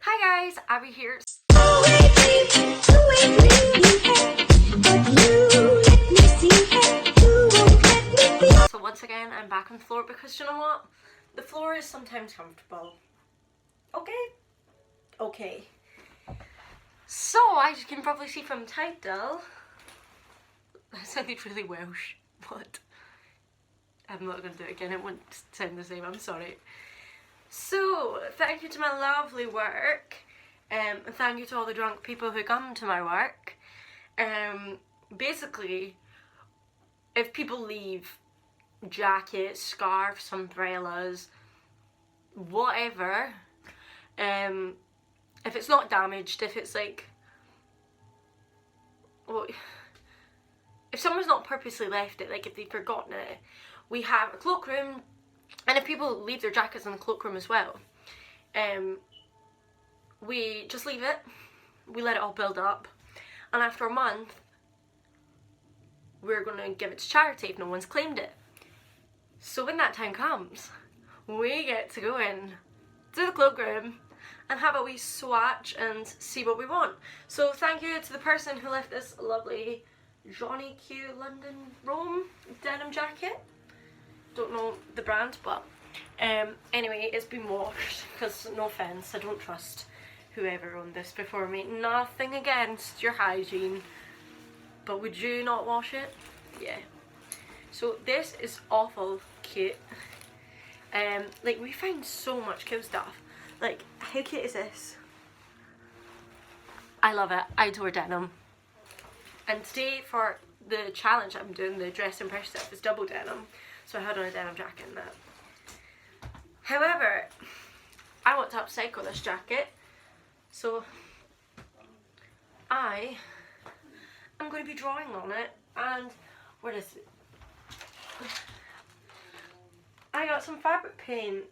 Hi guys, Abby here. So once again, I'm back on the floor because you know what? The floor is sometimes comfortable. Okay. So, as you can probably see from the title, that sounded really Welsh, but I'm not going to do it again, it won't sound the same, I'm sorry. So, thank you to my lovely work, and thank you to all the drunk people who come to my work. Basically, if people leave jackets, scarves, umbrellas, whatever, if it's not damaged, if it's like, well, if someone's not purposely left it, like if they've forgotten it, we have a cloakroom, and if people leave their jackets in the cloakroom as well, we just leave it, we let it all build up, and after a month, we're going to give it to charity if no one's claimed it. So when that time comes, we get to go in to the cloakroom and have a wee swatch and see what we want. So thank you to the person who left this lovely Johnny Q London Rome denim jacket. Don't know the brand, but anyway, it's been washed because, no offence, I don't trust whoever owned this before me. Nothing against your hygiene, but would you not wash it? Yeah. So this is awful cute. Like, we find so much cool stuff. Like, how cute is this? I love it. I adore denim. And today for the challenge I'm doing, the dress and pressure stuff, is double denim. So I had on a denim jacket and that. However, I want to upcycle this jacket. So I am going to be drawing on it. And where is it? I got some fabric paint.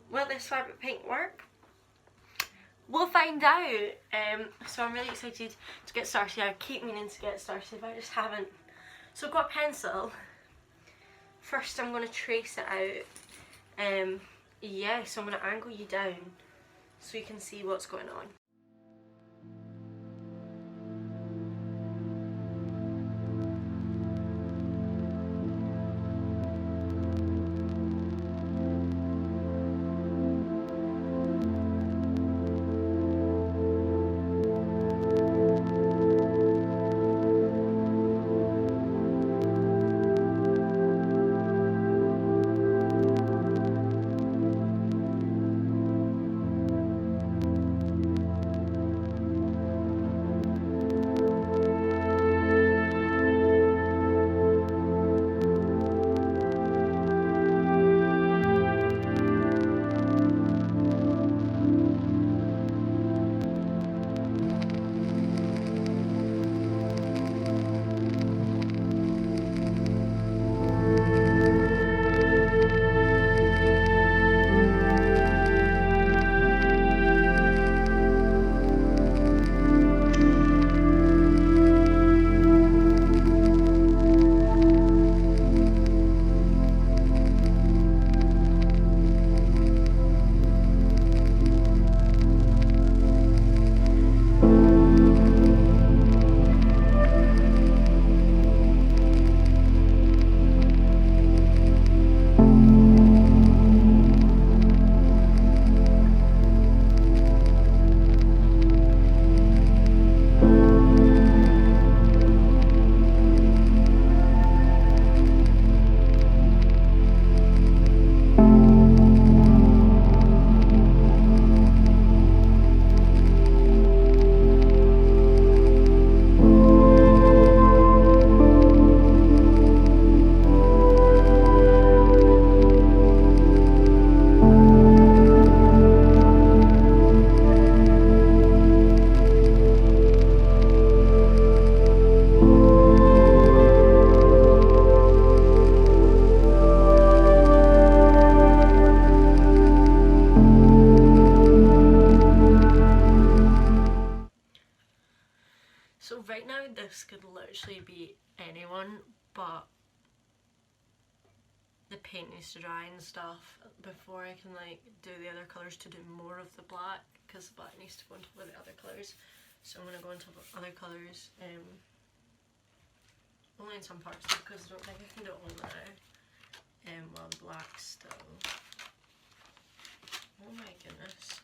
Will this fabric paint work? We'll find out. So I'm really excited to get started. I keep meaning to get started, but I just haven't. So I've got a pencil. First I'm going to trace it out. Yeah, so I'm going to angle you down so you can see what's going on. So right now this could literally be anyone, but the paint needs to dry and stuff before I can like do the other colours to do more of the black, because the black needs to go on top of the other colours. So I'm going to go on top of other colours, only in some parts because I don't think I can do it all now, while the black's still. Oh my goodness.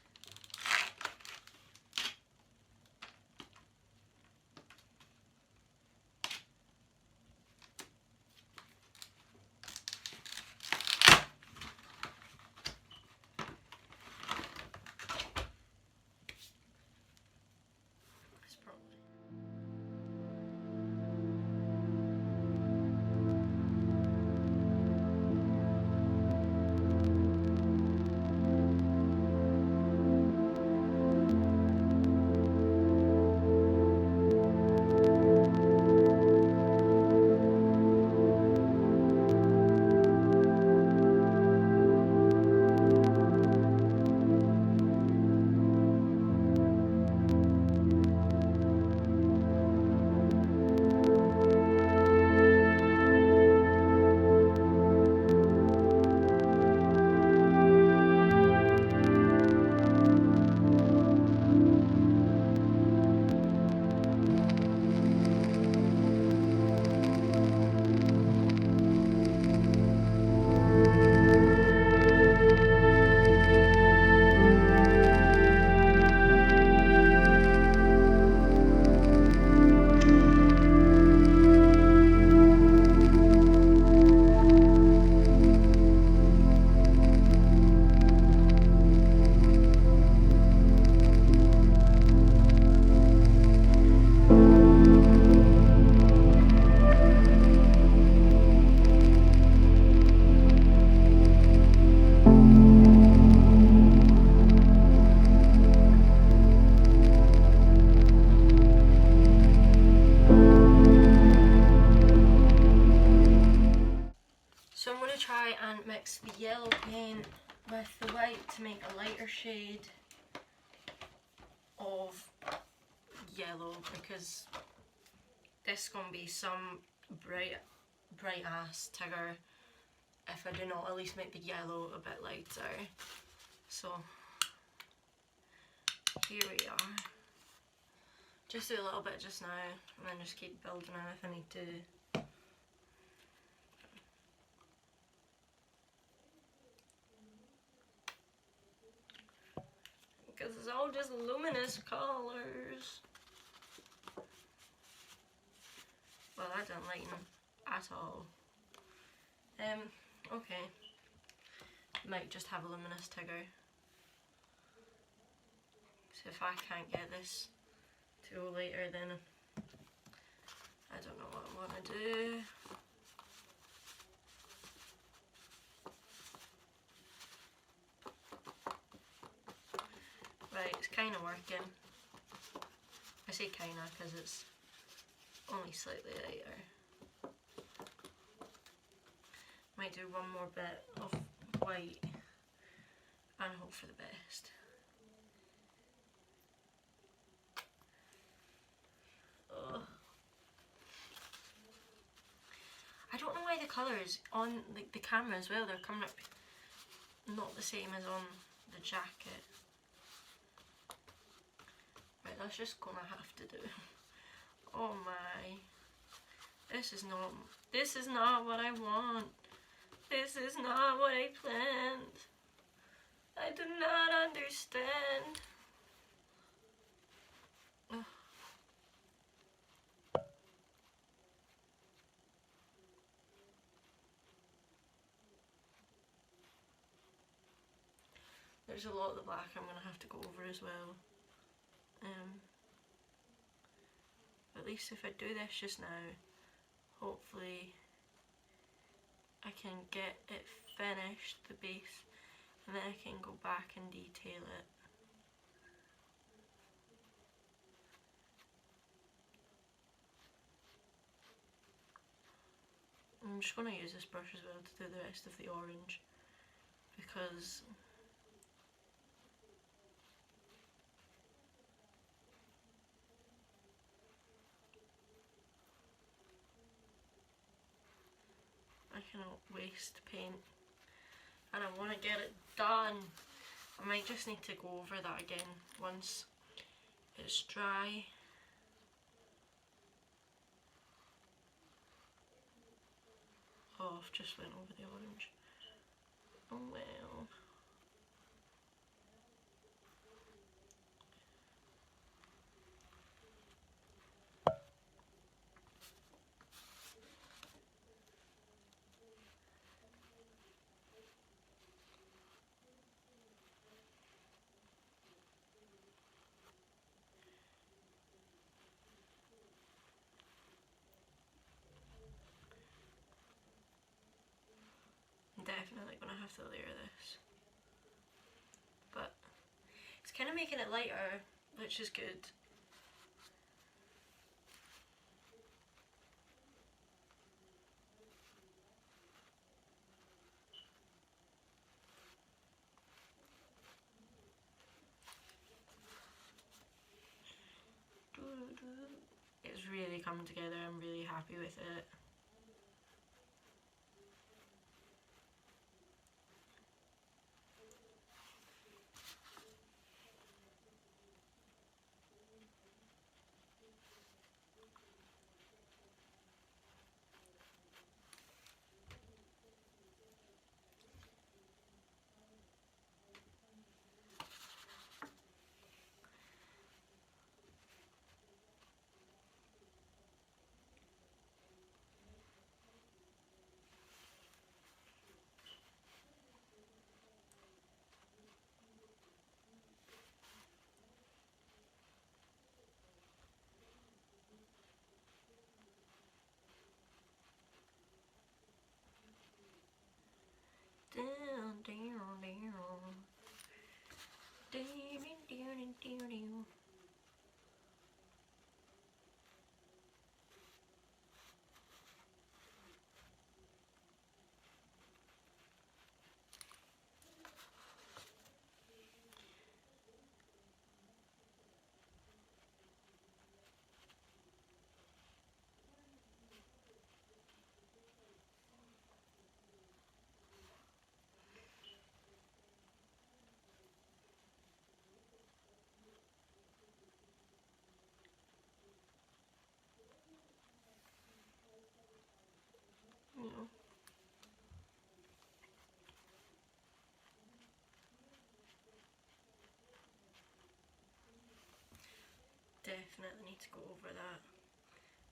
So I'm going to try and mix the yellow paint with the white to make a lighter shade of yellow, because this is going to be some bright ass Tigger if I do not at least make the yellow a bit lighter. So here we are. Just do a little bit just now and then just keep building it if I need to. Because it's all just luminous colours. Well, that doesn't lighten at all. Okay. Might just have a luminous Tigger. So if I can't get this to go later, then I don't know what I want to do. Right, it's kind of working. I say kind of because it's only slightly lighter. Might do one more bit of white and hope for the best. Ugh. I don't know why the colours on the camera as well, they're coming up not the same as on the jacket. Right, that's just gonna have to do. Oh my. This is not what I want. This is not what I planned. I do not understand. Ugh. There's a lot of the black I'm going to have to go over as well. At least if I do this just now, hopefully I can get it finished, the base, and then I can go back and detail it. I'm just going to use this brush as well to do the rest of the orange, because I cannot waste paint, and I want to get it done. I might just need to go over that again once it's dry. Oh, I've just went over the orange. Oh well. I'm definitely gonna have to layer this, but it's kind of making it lighter, which is good. It's really coming together. I'm really happy with it. Down, down, down. You know. Definitely need to go over that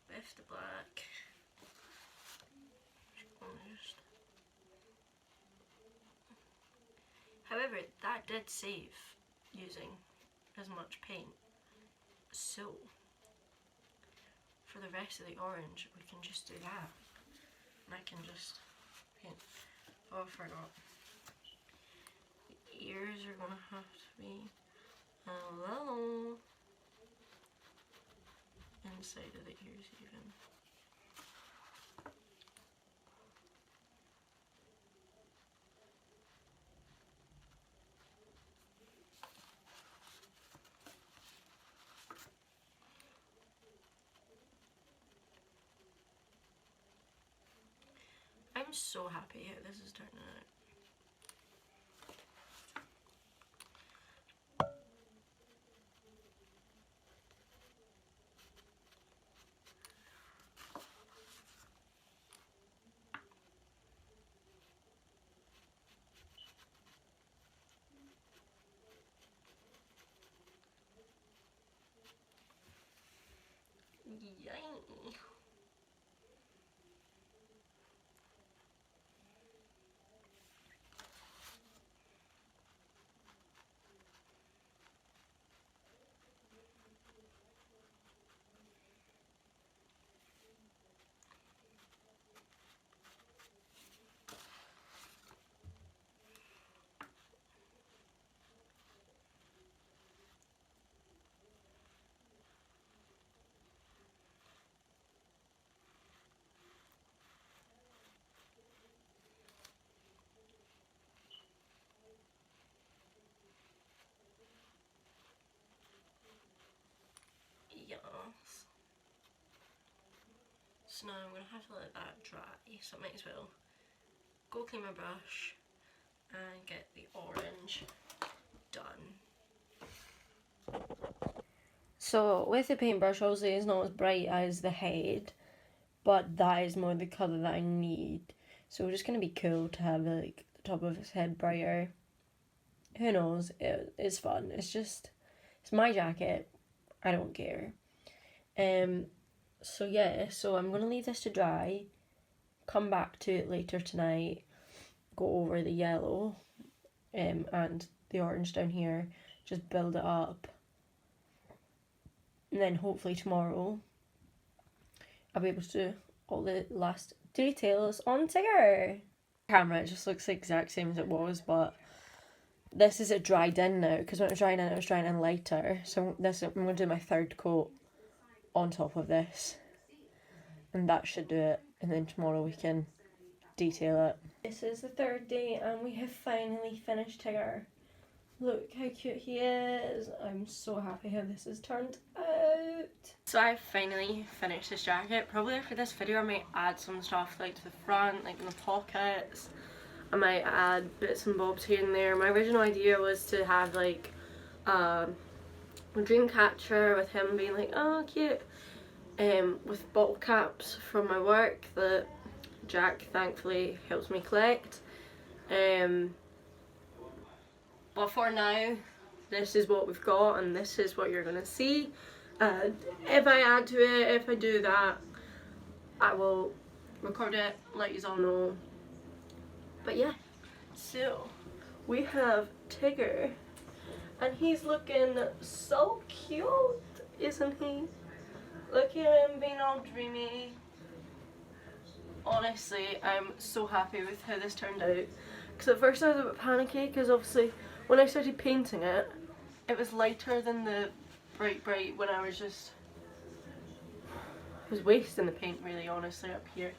with the black. Just... However, that did save using as much paint, so for the rest of the orange we can just do that, and I can just paint. Oh, I forgot. The ears are gonna have to be a little inside of the ears even. I'm so happy how this is turning out. Yay! Yes. So now I'm going to have to let that dry, so I might as well go clean my brush and get the orange done. So with the paintbrush, obviously it's not as bright as the head, but that is more the colour that I need. So it's just going to be cool to have like the top of his head brighter. Who knows, it's fun. It's my jacket, I don't care. So yeah, so I'm going to leave this to dry, come back to it later tonight, go over the yellow and the orange down here, just build it up. And then hopefully tomorrow I'll be able to do all the last details on Tigger. Camera, it just looks the exact same as it was, but this is it dried in now, because when it was drying in, it was drying in lighter. So this, I'm going to do my third coat on top of this, and that should do it. And then tomorrow we can detail it. This is the third day and we have finally finished Tigger. Look how cute he is. I'm so happy how this has turned out. So I've finally finished this jacket. Probably after this video I might add some stuff like to the front, like in the pockets. I might add bits and bobs here and there. My original idea was to have like a dream catcher with him being like, oh cute, with bottle caps from my work that Jack thankfully helps me collect. But for now, this is what we've got and this is what you're going to see. If I add to it, if I do that, I will record it, let you all know. But yeah, so we have Tigger and he's looking so cute, isn't he? Look at him being all dreamy. Honestly, I'm so happy with how this turned out. Because at first I was a bit panicky because obviously when I started painting it, it was lighter than the bright when I was wasting the paint really, honestly, up here.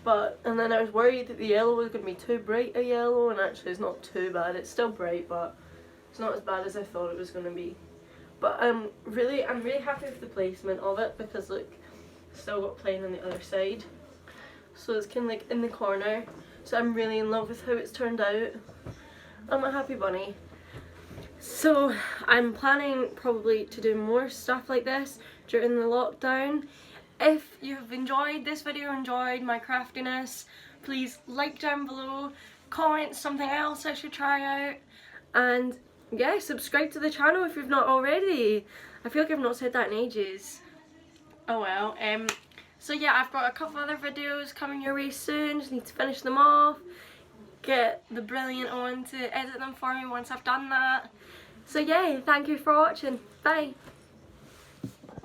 And then I was worried that the yellow was going to be too bright a yellow, and actually it's not too bad. It's still bright, but it's not as bad as I thought it was going to be. But I'm really happy with the placement of it because look, still got plain on the other side. So it's kind of like in the corner. So I'm really in love with how it's turned out. I'm a happy bunny. So I'm planning probably to do more stuff like this during the lockdown. If you've enjoyed this video, enjoyed my craftiness, please like down below, comment something else I should try out, and yeah, subscribe to the channel if you've not already. I feel like I've not said that in ages. Oh well. So yeah, I've got a couple other videos coming your way soon, just need to finish them off, get the brilliant on to edit them for me once I've done that. So yeah, thank you for watching, bye!